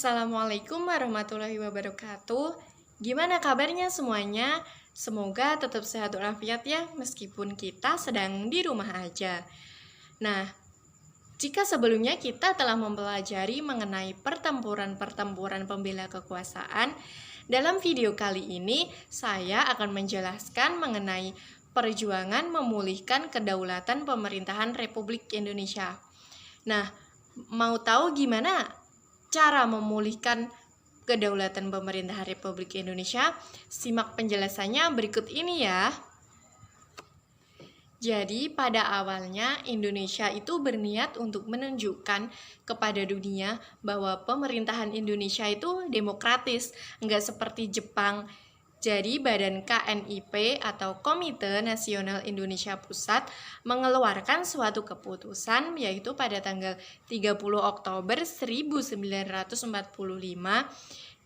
Assalamualaikum warahmatullahi wabarakatuh. Gimana kabarnya semuanya? Semoga tetap sehat walafiat ya, meskipun kita sedang di rumah aja. Nah, jika sebelumnya kita telah mempelajari mengenai pertempuran-pertempuran pembela kekuasaan, dalam video kali ini saya akan menjelaskan mengenai perjuangan memulihkan kedaulatan pemerintahan Republik Indonesia. Nah, mau tahu gimana cara memulihkan kedaulatan pemerintahan Republik Indonesia? Simak penjelasannya berikut ini ya. Jadi pada awalnya Indonesia itu berniat untuk menunjukkan kepada dunia bahwa pemerintahan Indonesia itu demokratis, nggak seperti Jepang. Jadi Badan KNIP atau Komite Nasional Indonesia Pusat mengeluarkan suatu keputusan yaitu pada tanggal 30 Oktober 1945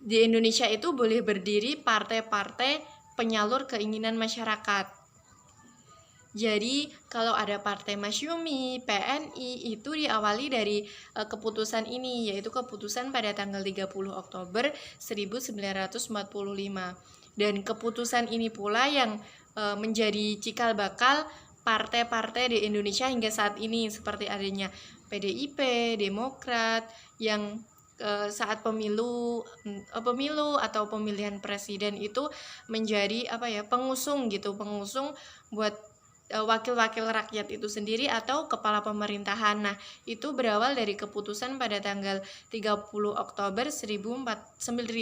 di Indonesia itu boleh berdiri partai-partai penyalur keinginan masyarakat. Jadi kalau ada Partai Masyumi, PNI itu diawali dari keputusan ini, yaitu keputusan pada tanggal 30 Oktober 1945. Dan keputusan ini pula yang menjadi cikal bakal partai-partai di Indonesia hingga saat ini, seperti adanya PDIP, Demokrat, yang saat pemilu atau pemilihan presiden itu menjadi pengusung buat wakil-wakil rakyat itu sendiri atau kepala pemerintahan. Nah, itu berawal dari keputusan pada tanggal 30 Oktober 1945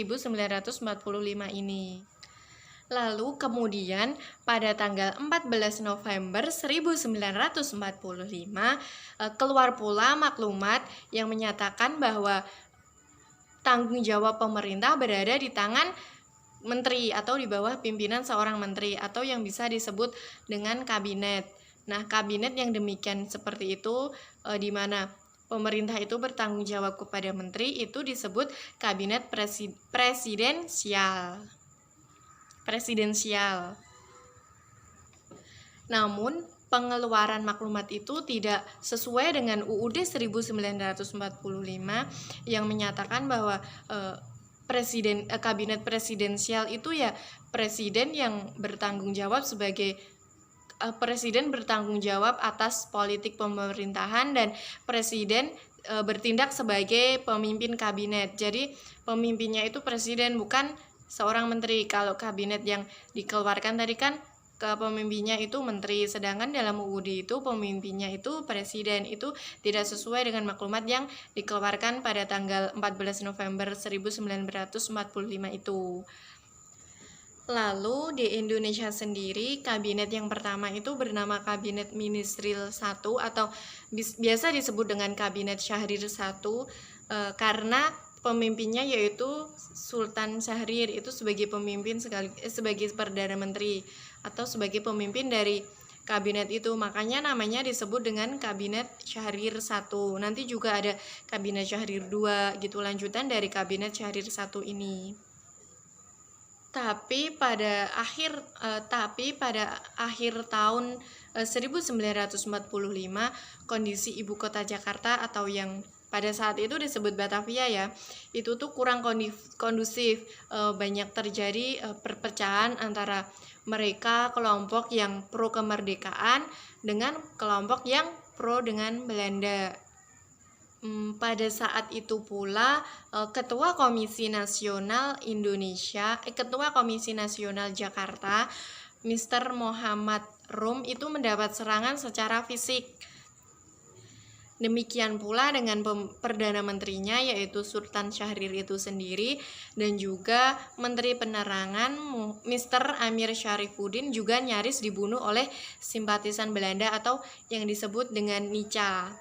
ini. Lalu kemudian pada tanggal 14 November 1945 keluar pula maklumat yang menyatakan bahwa tanggung jawab pemerintah berada di tangan menteri atau di bawah pimpinan seorang menteri atau yang bisa disebut dengan kabinet. Nah, kabinet yang demikian seperti itu di mana pemerintah itu bertanggung jawab kepada menteri itu disebut kabinet presidensial. Namun pengeluaran maklumat itu tidak sesuai dengan UUD 1945 yang menyatakan bahwa kabinet presidensial itu ya presiden yang bertanggung jawab sebagai presiden bertanggung jawab atas politik pemerintahan dan presiden bertindak sebagai pemimpin kabinet. Jadi pemimpinnya itu presiden, bukan seorang menteri. Kalau kabinet yang dikeluarkan tadi kan pemimpinnya itu menteri, sedangkan dalam UUD itu pemimpinnya itu presiden. Itu tidak sesuai dengan maklumat yang dikeluarkan pada tanggal 14 November 1945 itu. Lalu di Indonesia sendiri kabinet yang pertama itu bernama Kabinet Ministril 1 atau biasa disebut dengan Kabinet Syahrir 1 karena pemimpinnya yaitu Sultan Syahrir itu sebagai pemimpin sebagai Perdana Menteri atau sebagai pemimpin dari kabinet itu, makanya namanya disebut dengan Kabinet Syahrir 1. Nanti juga ada Kabinet Syahrir 2 gitu, lanjutan dari Kabinet Syahrir 1 ini. Tapi pada akhir tahun 1945 kondisi ibu kota Jakarta atau yang pada saat itu disebut Batavia ya, itu tuh kurang kondusif, banyak terjadi perpecahan antara mereka kelompok yang pro kemerdekaan dengan kelompok yang pro dengan Belanda. Pada saat itu pula Ketua Komisi Nasional Jakarta, Mr. Muhammad Rum itu mendapat serangan secara fisik. Demikian pula dengan Perdana Menterinya yaitu Sultan Syahrir itu sendiri, dan juga Menteri Penerangan Mr. Amir Syarifuddin juga nyaris dibunuh oleh simpatisan Belanda atau yang disebut dengan Nica.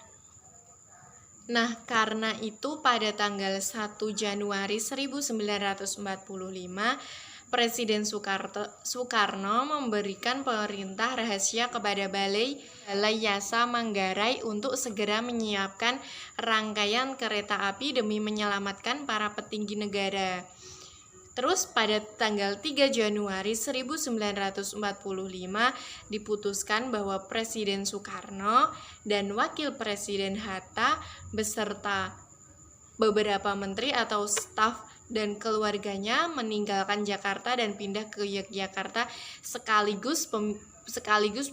Nah, karena itu pada tanggal 1 Januari 1945 Presiden Soekarno memberikan perintah rahasia kepada Balai Yasa Manggarai untuk segera menyiapkan rangkaian kereta api demi menyelamatkan para petinggi negara. Terus pada tanggal 3 Januari 1945 diputuskan bahwa Presiden Soekarno dan Wakil Presiden Hatta beserta beberapa menteri atau staf dan keluarganya meninggalkan Jakarta dan pindah ke Yogyakarta, sekaligus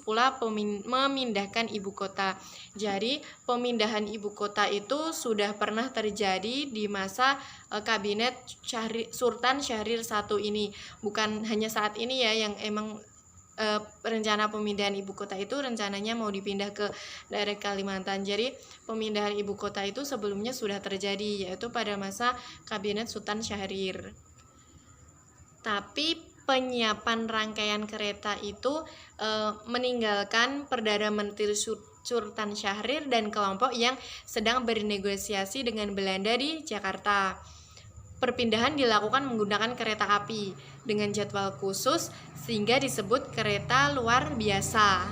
pula memindahkan ibu kota. Jadi pemindahan ibu kota itu sudah pernah terjadi di masa kabinet Sultan Syahrir I ini. Bukan hanya saat ini ya yang emang rencana pemindahan ibu kota itu rencananya mau dipindah ke daerah Kalimantan. Jadi pemindahan ibu kota itu sebelumnya sudah terjadi, yaitu pada masa kabinet Sultan Syahrir. Tapi penyiapan rangkaian kereta itu meninggalkan Perdana Menteri Sultan Syahrir dan kelompok yang sedang bernegosiasi dengan Belanda di Jakarta. Perpindahan dilakukan menggunakan kereta api dengan jadwal khusus sehingga disebut kereta luar biasa.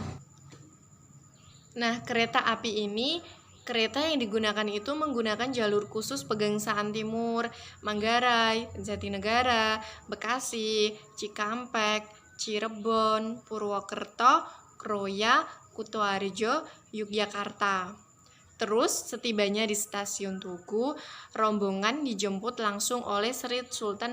Nah, kereta api ini, kereta yang digunakan itu menggunakan jalur khusus Pegangsaan Timur, Manggarai, Jatinegara, Bekasi, Cikampek, Cirebon, Purwokerto, Kroya, Kutoarjo, Yogyakarta. Terus setibanya di stasiun Tugu, rombongan dijemput langsung oleh Sri Sultan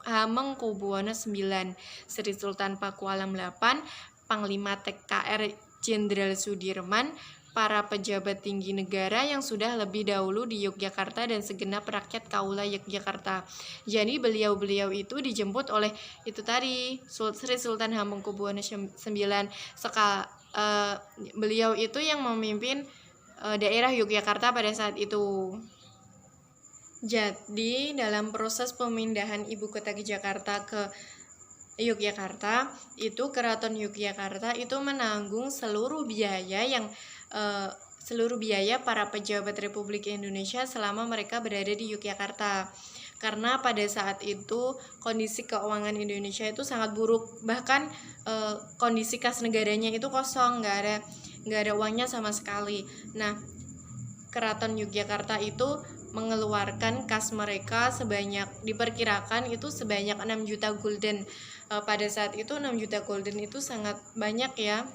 Hamengkubuwono IX, Sri Sultan Pakualam VIII, Panglima TKR Jenderal Sudirman, para pejabat tinggi negara yang sudah lebih dahulu di Yogyakarta dan segenap rakyat kaula Yogyakarta. Jadi beliau-beliau itu dijemput oleh itu tadi Sri Sultan Hamengkubuwono IX. Beliau itu yang memimpin daerah Yogyakarta pada saat itu. Jadi dalam proses pemindahan ibu kota ke Jakarta ke Yogyakarta itu Keraton Yogyakarta itu menanggung seluruh biaya para pejabat Republik Indonesia selama mereka berada di Yogyakarta. Karena pada saat itu kondisi keuangan Indonesia itu sangat buruk, bahkan kondisi kas negaranya itu kosong, nggak ada uangnya sama sekali. Nah, Keraton Yogyakarta itu mengeluarkan kas mereka diperkirakan itu sebanyak 6 juta gulden. Pada saat itu 6 juta gulden itu sangat banyak ya.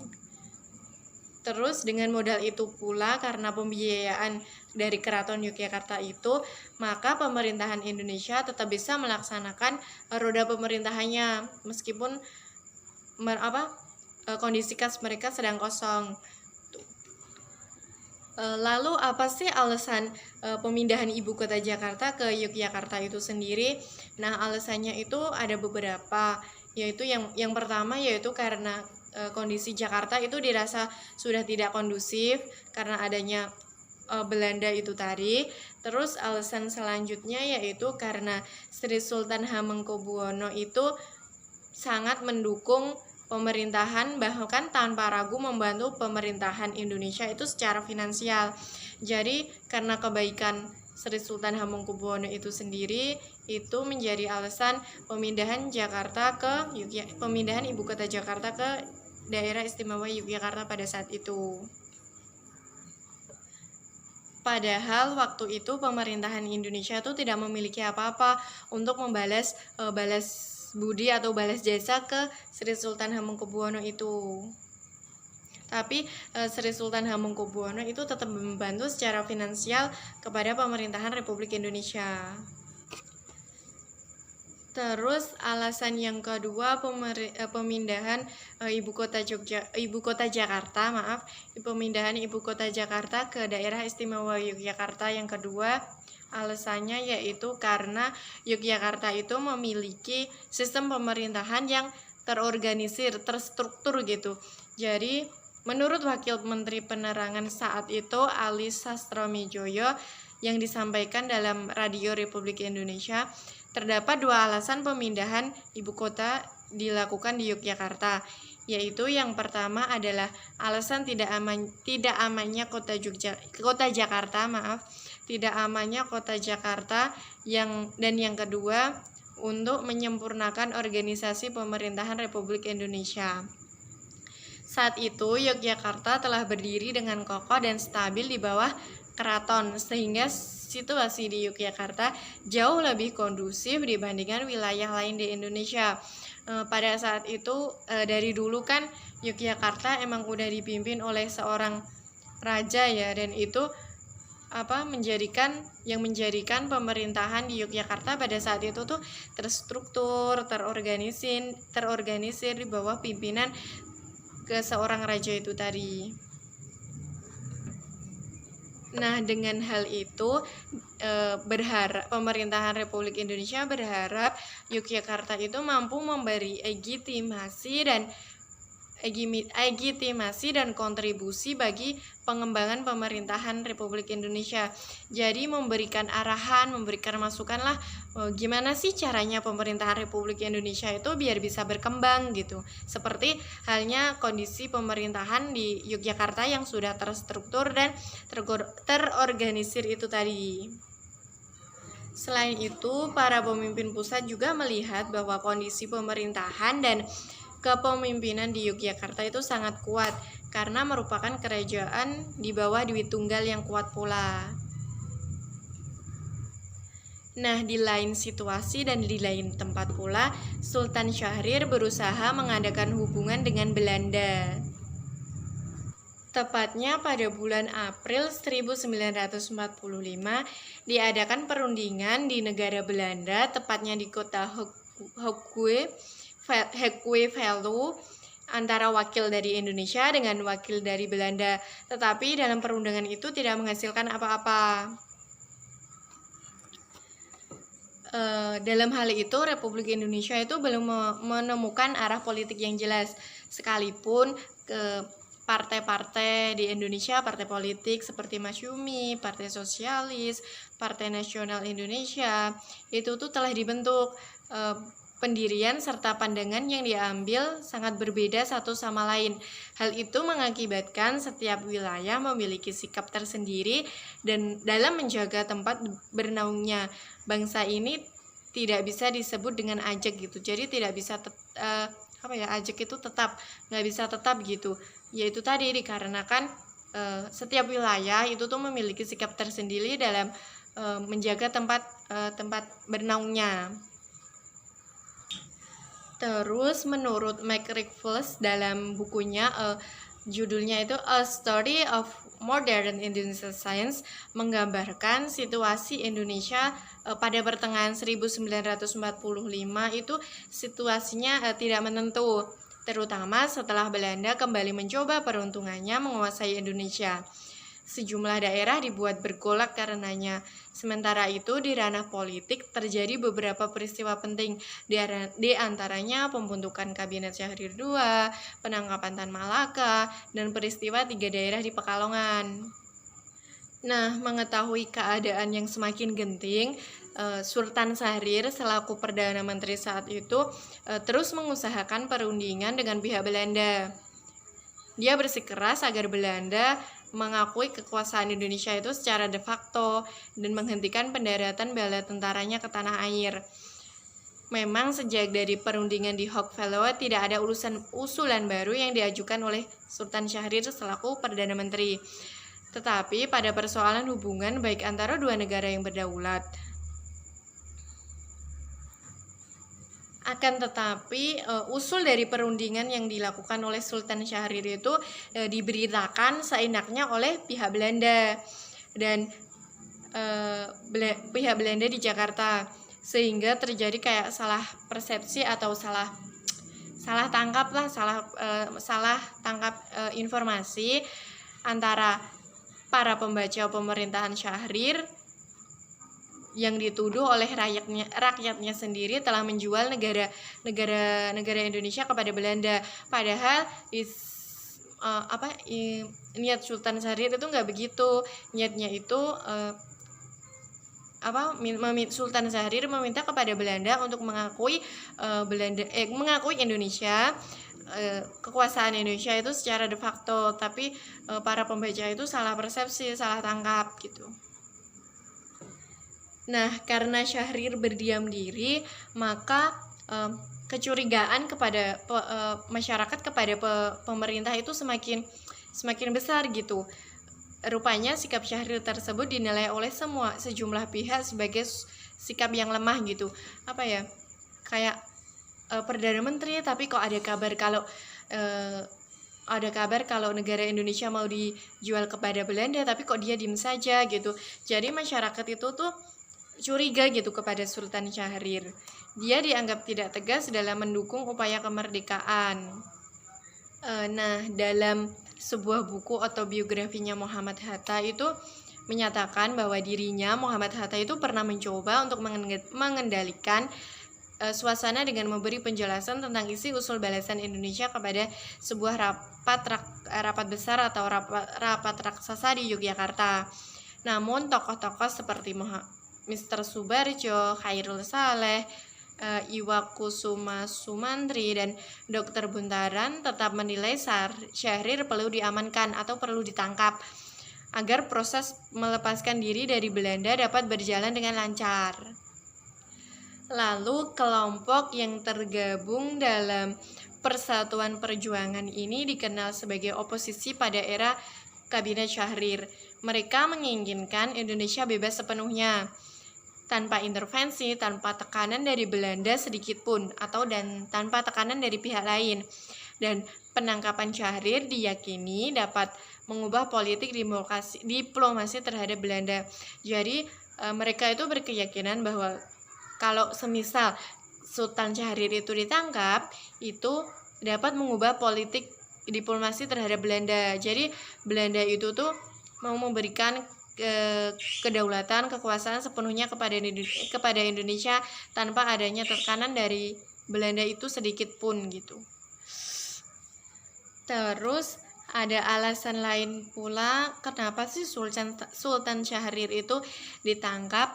Terus dengan modal itu pula, karena pembiayaan dari Keraton Yogyakarta itu, maka pemerintahan Indonesia tetap bisa melaksanakan roda pemerintahannya meskipun kondisi kas mereka sedang kosong. Lalu apa sih alasan pemindahan ibu kota Jakarta ke Yogyakarta itu sendiri? Nah, alasannya itu ada beberapa, yaitu yang pertama yaitu karena kondisi Jakarta itu dirasa sudah tidak kondusif karena adanya Belanda itu tadi. Terus alasan selanjutnya yaitu karena Sri Sultan Hamengkubuwono itu sangat mendukung pemerintahan, bahkan tanpa ragu membantu pemerintahan Indonesia itu secara finansial. Jadi karena kebaikan Sri Sultan Hamengkubuwono itu sendiri itu menjadi alasan pemindahan ibu kota Jakarta ke daerah istimewa Yogyakarta pada saat itu. Padahal waktu itu pemerintahan Indonesia itu tidak memiliki apa-apa untuk balas budi atau balas jasa ke Sri Sultan Hamengkubuwono itu. Tapi Sri Sultan Hamengkubuwono itu tetap membantu secara finansial kepada pemerintahan Republik Indonesia. Terus alasan yang kedua pemindahan pemindahan ibu kota Jakarta ke daerah istimewa Yogyakarta yang kedua alasannya yaitu karena Yogyakarta itu memiliki sistem pemerintahan yang terorganisir, terstruktur gitu. Jadi menurut Wakil Menteri Penerangan saat itu Ali Sastromijoyo yang disampaikan dalam Radio Republik Indonesia, terdapat dua alasan pemindahan ibu kota dilakukan di Yogyakarta, yaitu yang pertama adalah alasan tidak amannya kota Jakarta, dan yang kedua untuk menyempurnakan organisasi pemerintahan Republik Indonesia. Saat itu Yogyakarta telah berdiri dengan kokoh dan stabil di bawah keraton, sehingga situasi di Yogyakarta jauh lebih kondusif dibandingkan wilayah lain di Indonesia. Pada saat itu dari dulu kan Yogyakarta emang udah dipimpin oleh seorang raja ya, dan itu menjadikan pemerintahan di Yogyakarta pada saat itu tuh terstruktur, terorganisir di bawah pimpinan seorang raja itu tadi. Nah, dengan hal itu pemerintahan Republik Indonesia berharap Yogyakarta itu mampu memberi legitimasi dan kontribusi bagi pengembangan pemerintahan Republik Indonesia. Jadi memberikan arahan, memberikan masukan lah, gimana sih caranya pemerintahan Republik Indonesia itu biar bisa berkembang gitu. Seperti halnya kondisi pemerintahan di Yogyakarta yang sudah terstruktur dan terorganisir itu tadi. Selain itu, para pemimpin pusat juga melihat bahwa kondisi pemerintahan dan kepemimpinan di Yogyakarta itu sangat kuat karena merupakan kerajaan di bawah Dwi Tunggal yang kuat pula. Nah, di lain situasi dan di lain tempat pula, Sultan Syahrir berusaha mengadakan hubungan dengan Belanda. Tepatnya pada bulan April 1945 diadakan perundingan di negara Belanda, tepatnya di kota Hekkuevelu, antara wakil dari Indonesia dengan wakil dari Belanda. Tetapi dalam perundingan itu tidak menghasilkan apa-apa. Dalam hal itu, Republik Indonesia itu belum menemukan arah politik yang jelas, sekalipun partai-partai di Indonesia, partai politik seperti Masyumi, Partai Sosialis, Partai Nasional Indonesia, itu tuh telah dibentuk. Pendirian serta pandangan yang diambil sangat berbeda satu sama lain. Hal itu mengakibatkan setiap wilayah memiliki sikap tersendiri dan dalam menjaga tempat bernaungnya bangsa ini tidak bisa disebut dengan ajak gitu. Jadi tidak bisa ajak itu nggak bisa tetap gitu. Yaitu tadi dikarenakan setiap wilayah itu tuh memiliki sikap tersendiri dalam menjaga tempat bernaungnya. Terus menurut Mike Ricklefs dalam bukunya judulnya itu A Story of Modern Indonesian Science, menggambarkan situasi Indonesia pada pertengahan 1945 itu situasinya tidak menentu, terutama setelah Belanda kembali mencoba peruntungannya menguasai Indonesia. Sejumlah daerah dibuat bergolak karenanya. Sementara itu di ranah politik terjadi beberapa peristiwa penting, di antaranya pembentukan Kabinet Syahrir II, penangkapan Tan Malaka, dan peristiwa 3 daerah di Pekalongan. Nah, mengetahui keadaan yang semakin genting, Sultan Syahrir selaku Perdana Menteri saat itu terus mengusahakan perundingan dengan pihak Belanda. Dia bersikeras agar Belanda mengakui kekuasaan Indonesia itu secara de facto dan menghentikan pendaratan bala tentaranya ke tanah air. Memang sejak dari perundingan di Hekkuevelu tidak ada usulan baru yang diajukan oleh Sultan Syahrir selaku Perdana Menteri. Tetapi pada persoalan hubungan baik antara dua negara yang berdaulat. Akan tetapi usul dari perundingan yang dilakukan oleh Sultan Syahrir itu diberitakan seenaknya oleh pihak Belanda dan pihak Belanda di Jakarta, sehingga terjadi kayak salah persepsi atau salah tangkap informasi antara para pembaca pemerintahan Syahrir yang dituduh oleh rakyatnya sendiri telah menjual negara Indonesia kepada Belanda. Padahal niat Sultan Syahrir itu nggak begitu. Niatnya itu Sultan Syahrir meminta kepada Belanda untuk mengakui mengakui Indonesia, kekuasaan Indonesia itu secara de facto, tapi para pembaca itu salah persepsi, salah tangkap gitu. Nah, karena Syahrir berdiam diri, maka kecurigaan kepada masyarakat kepada pemerintah itu semakin besar gitu. Rupanya sikap Syahrir tersebut dinilai oleh sejumlah pihak sebagai sikap yang lemah gitu. Kayak Perdana Menteri, tapi kok ada kabar kalau ada kabar kalau negara Indonesia mau dijual kepada Belanda, tapi kok dia diem saja gitu. Jadi masyarakat itu tuh curiga gitu kepada Sultan Syahrir. Dia dianggap tidak tegas dalam mendukung upaya kemerdekaan. Nah, dalam sebuah buku autobiografinya Muhammad Hatta itu menyatakan bahwa dirinya, Muhammad Hatta, itu pernah mencoba untuk mengendalikan suasana dengan memberi penjelasan tentang isi usul balasan Indonesia kepada sebuah rapat besar atau rapat raksasa di Yogyakarta. Namun tokoh-tokoh seperti Mr. Subarjo, Khairul Saleh, Iwa Kusuma Sumantri, dan Dr. Buntaran tetap menilai Syahrir perlu diamankan atau perlu ditangkap agar proses melepaskan diri dari Belanda dapat berjalan dengan lancar. Lalu kelompok yang tergabung dalam Persatuan Perjuangan ini dikenal sebagai oposisi pada era Kabinet Syahrir. Mereka menginginkan Indonesia bebas sepenuhnya, tanpa intervensi, tanpa tekanan dari Belanda sedikit pun, dan tanpa tekanan dari pihak lain. Dan penangkapan Syahrir diyakini dapat mengubah politik diplomasi terhadap Belanda. Jadi mereka itu berkeyakinan bahwa kalau semisal Sultan Syahrir itu ditangkap, itu dapat mengubah politik diplomasi terhadap Belanda. Jadi Belanda itu tuh mau memberikan kedaulatan, kekuasaan sepenuhnya kepada Indonesia tanpa adanya tekanan dari Belanda itu sedikit pun gitu. Terus ada alasan lain pula kenapa sih Sultan Syahrir itu ditangkap.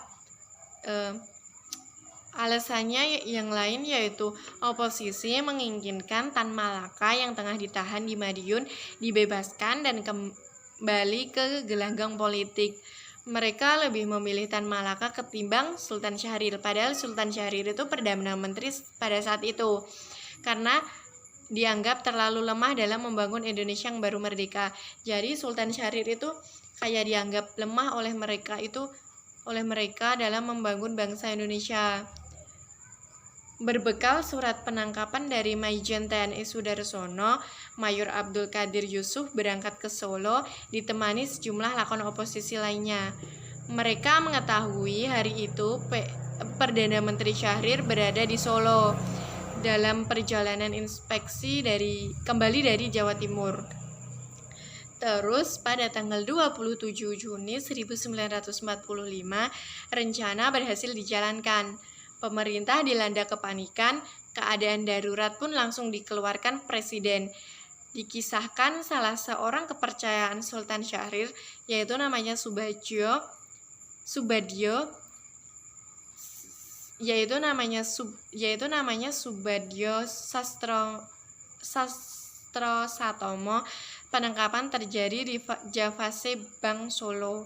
Alasannya yang lain yaitu oposisi menginginkan Tan Malaka yang tengah ditahan di Madiun dibebaskan dan kembali ke gelanggang politik. Mereka lebih memilih Tan Malaka ketimbang Sultan Syahrir. Padahal Sultan Syahrir itu Perdana Menteri pada saat itu, karena dianggap terlalu lemah dalam membangun Indonesia yang baru merdeka. Jadi Sultan Syahrir itu kayak dianggap lemah oleh mereka dalam membangun bangsa Indonesia. Berbekal surat penangkapan dari Maijen TNI Sudarsono, Mayor Abdul Qadir Yusuf berangkat ke Solo ditemani sejumlah lakon oposisi lainnya. Mereka mengetahui hari itu Perdana Menteri Syahrir berada di Solo dalam perjalanan inspeksi kembali dari Jawa Timur. Terus pada tanggal 27 Juni 1945 rencana berhasil dijalankan. Pemerintah dilanda kepanikan, keadaan darurat pun langsung dikeluarkan Presiden. Dikisahkan salah seorang kepercayaan Sultan Syahrir, yaitu namanya Subadjo Sastro Satomo. Penangkapan terjadi di Javase Bank Solo.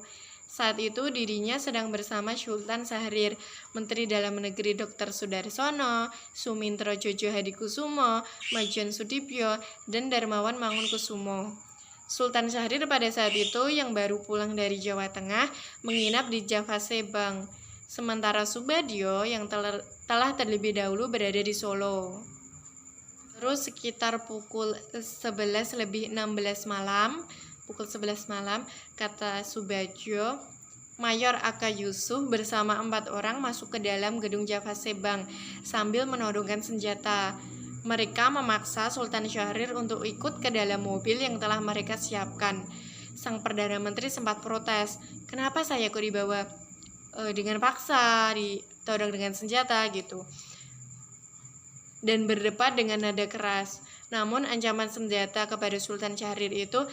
Saat itu dirinya sedang bersama Sultan Syahrir, Menteri Dalam Negeri Dr. Sudarsono, Sumintro Jojo Hadikusumo, Maijen Sudibyo, dan Darmawan Mangunkusumo. Sultan Syahrir pada saat itu yang baru pulang dari Jawa Tengah menginap di Javase Bank, sementara Subadjo yang telah terlebih dahulu berada di Solo. Terus sekitar pukul 11 lebih 16 malam, kata Subadjo, Mayor Aka Yusuf bersama 4 orang masuk ke dalam gedung Javase Bank sambil menodongkan senjata. Mereka memaksa Sultan Syahrir untuk ikut ke dalam mobil yang telah mereka siapkan. Sang Perdana Menteri sempat protes, kenapa saya kok dibawa dengan paksa, ditodong dengan senjata gitu, dan berdebat dengan nada keras. Namun ancaman senjata kepada Sultan Syahrir itu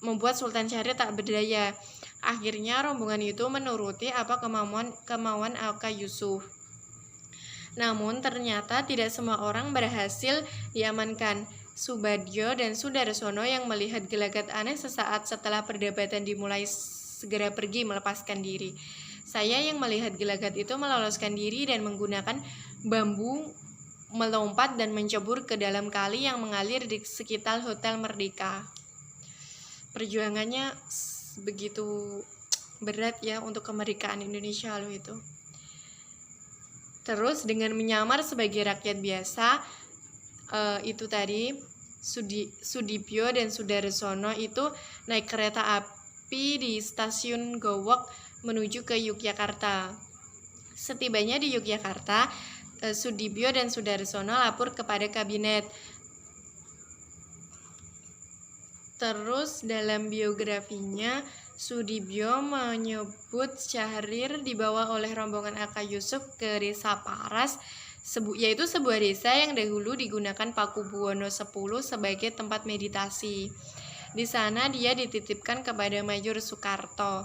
membuat Sultan Syahrir tak berdaya. Akhirnya rombongan itu menuruti apa kemauan Aka Yusuf. Namun ternyata tidak semua orang berhasil diamankan. Subadjo dan Sudarsono yang melihat gelagat aneh sesaat setelah perdebatan dimulai segera pergi melepaskan diri. Saya yang melihat gelagat itu meloloskan diri dan menggunakan bambu melompat dan mencebur ke dalam kali yang mengalir di sekitar Hotel Merdeka. Perjuangannya begitu berat ya untuk kemerdekaan Indonesia loh itu. Terus dengan menyamar sebagai rakyat biasa, itu tadi Sudibyo dan Sudarsono itu naik kereta api di stasiun Gowok menuju ke Yogyakarta. Setibanya di Yogyakarta, Sudibyo dan Sudarsono lapor kepada kabinet. Terus dalam biografinya, Sudibyo menyebut Syahrir dibawa oleh rombongan Aka Yusuf ke desa Paras, yaitu sebuah desa yang dahulu digunakan Pakubuwono X sebagai tempat meditasi. Di sana dia dititipkan kepada Mayor Soekarto.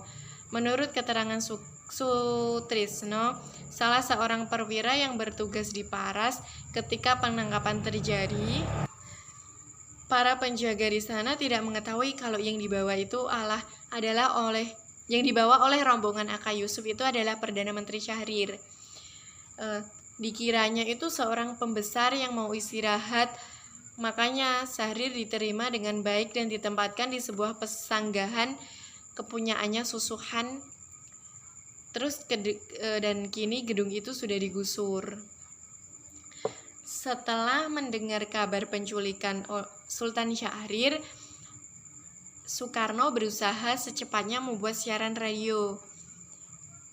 Menurut keterangan Sutrisno, salah seorang perwira yang bertugas di Paras ketika penangkapan terjadi, para penjaga di sana tidak mengetahui kalau yang dibawa oleh rombongan Aka Yusuf itu adalah Perdana Menteri Syahrir. Dikiranya itu seorang pembesar yang mau istirahat, makanya Syahrir diterima dengan baik dan ditempatkan di sebuah pesanggahan kepunyaannya Susuhan. Dan kini gedung itu sudah digusur. Setelah mendengar kabar penculikan Sultan Syahrir, Soekarno berusaha secepatnya membuat siaran radio.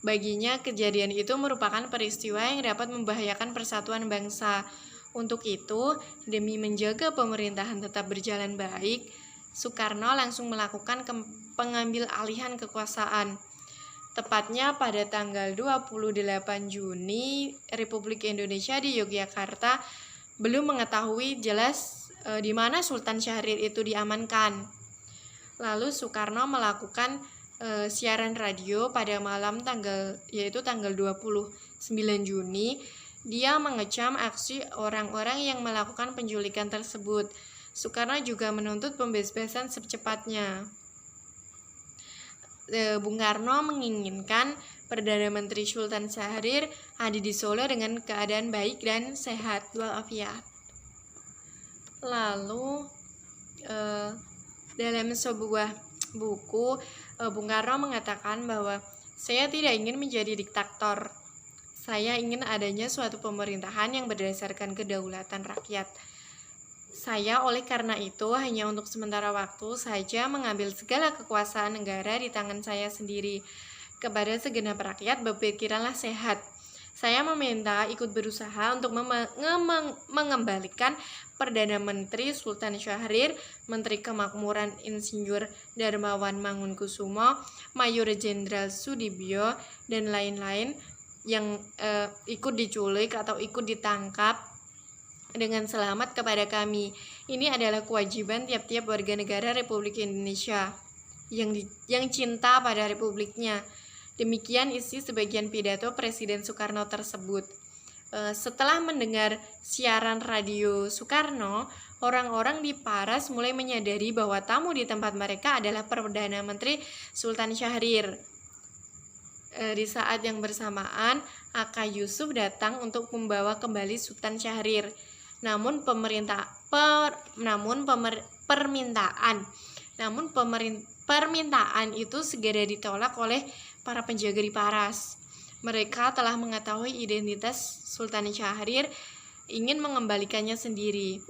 Baginya, kejadian itu merupakan peristiwa yang dapat membahayakan persatuan bangsa. Untuk itu, demi menjaga pemerintahan tetap berjalan baik, Soekarno langsung melakukan pengambil alihan kekuasaan. Tepatnya pada tanggal 28 Juni, Republik Indonesia di Yogyakarta belum mengetahui jelas di mana Sultan Syahrir itu diamankan. Lalu Soekarno melakukan siaran radio pada malam tanggal 29 Juni. Dia mengecam aksi orang-orang yang melakukan penculikan tersebut. Soekarno juga menuntut pembebasan secepatnya. Bung Karno menginginkan Perdana Menteri Sultan Syahrir ada di Solo dengan keadaan baik dan sehat walafiat. Lalu dalam sebuah buku, Bung Karno mengatakan bahwa saya tidak ingin menjadi diktator. Saya ingin adanya suatu pemerintahan yang berdasarkan kedaulatan rakyat. Saya oleh karena itu hanya untuk sementara waktu saja mengambil segala kekuasaan negara di tangan saya sendiri. Kepada segenap rakyat berpikiranlah sehat. Saya meminta ikut berusaha untuk mengembalikan Perdana Menteri Sultan Syahrir, Menteri Kemakmuran Insinyur Darmawan Mangunkusumo, Mayor Jenderal Sudibyo, dan lain-lain yang ikut diculik atau ikut ditangkap dengan selamat kepada kami. Ini adalah kewajiban tiap-tiap warga negara Republik Indonesia yang cinta pada republiknya. Demikian isi sebagian pidato Presiden Soekarno tersebut. Setelah mendengar siaran radio Soekarno, orang-orang di Paras mulai menyadari bahwa tamu di tempat mereka adalah Perdana Menteri Sultan Syahrir. Di saat yang bersamaan, Aka Yusuf datang untuk membawa kembali Sultan Syahrir. Namun permintaan itu segera ditolak oleh para penjaga di Paras. Mereka telah mengetahui identitas Sultan Syahrir, ingin mengembalikannya sendiri.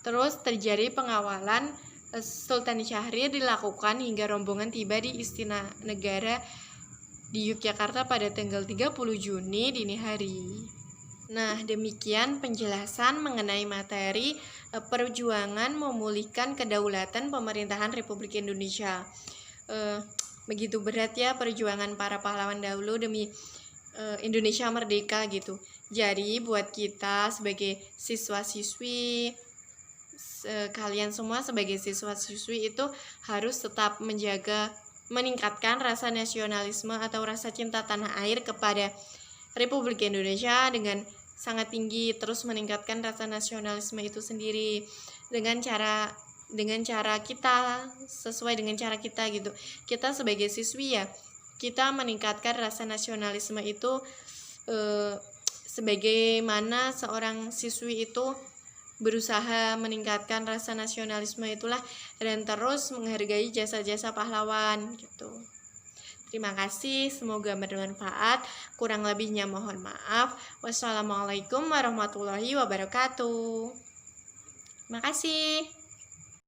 Terus terjadi pengawalan Sultan Syahrir dilakukan hingga rombongan tiba di Istana Negara di Yogyakarta pada tanggal 30 Juni dini hari. Nah, demikian penjelasan mengenai materi perjuangan memulihkan kedaulatan pemerintahan Republik Indonesia. Begitu berat ya perjuangan para pahlawan dahulu demi Indonesia merdeka gitu. Jadi buat kita sebagai siswa-siswi, kalian semua sebagai siswa-siswi itu harus tetap meningkatkan rasa nasionalisme atau rasa cinta tanah air kepada Republik Indonesia dengan sangat tinggi, terus meningkatkan rasa nasionalisme itu sendiri dengan cara kita, sesuai dengan cara kita gitu. Kita sebagai siswi ya, kita meningkatkan rasa nasionalisme itu sebagaimana seorang siswi itu berusaha meningkatkan rasa nasionalisme itulah, dan terus menghargai jasa-jasa pahlawan gitu. Terima kasih, semoga bermanfaat. Kurang lebihnya mohon maaf. Wassalamualaikum warahmatullahi wabarakatuh. Terima kasih.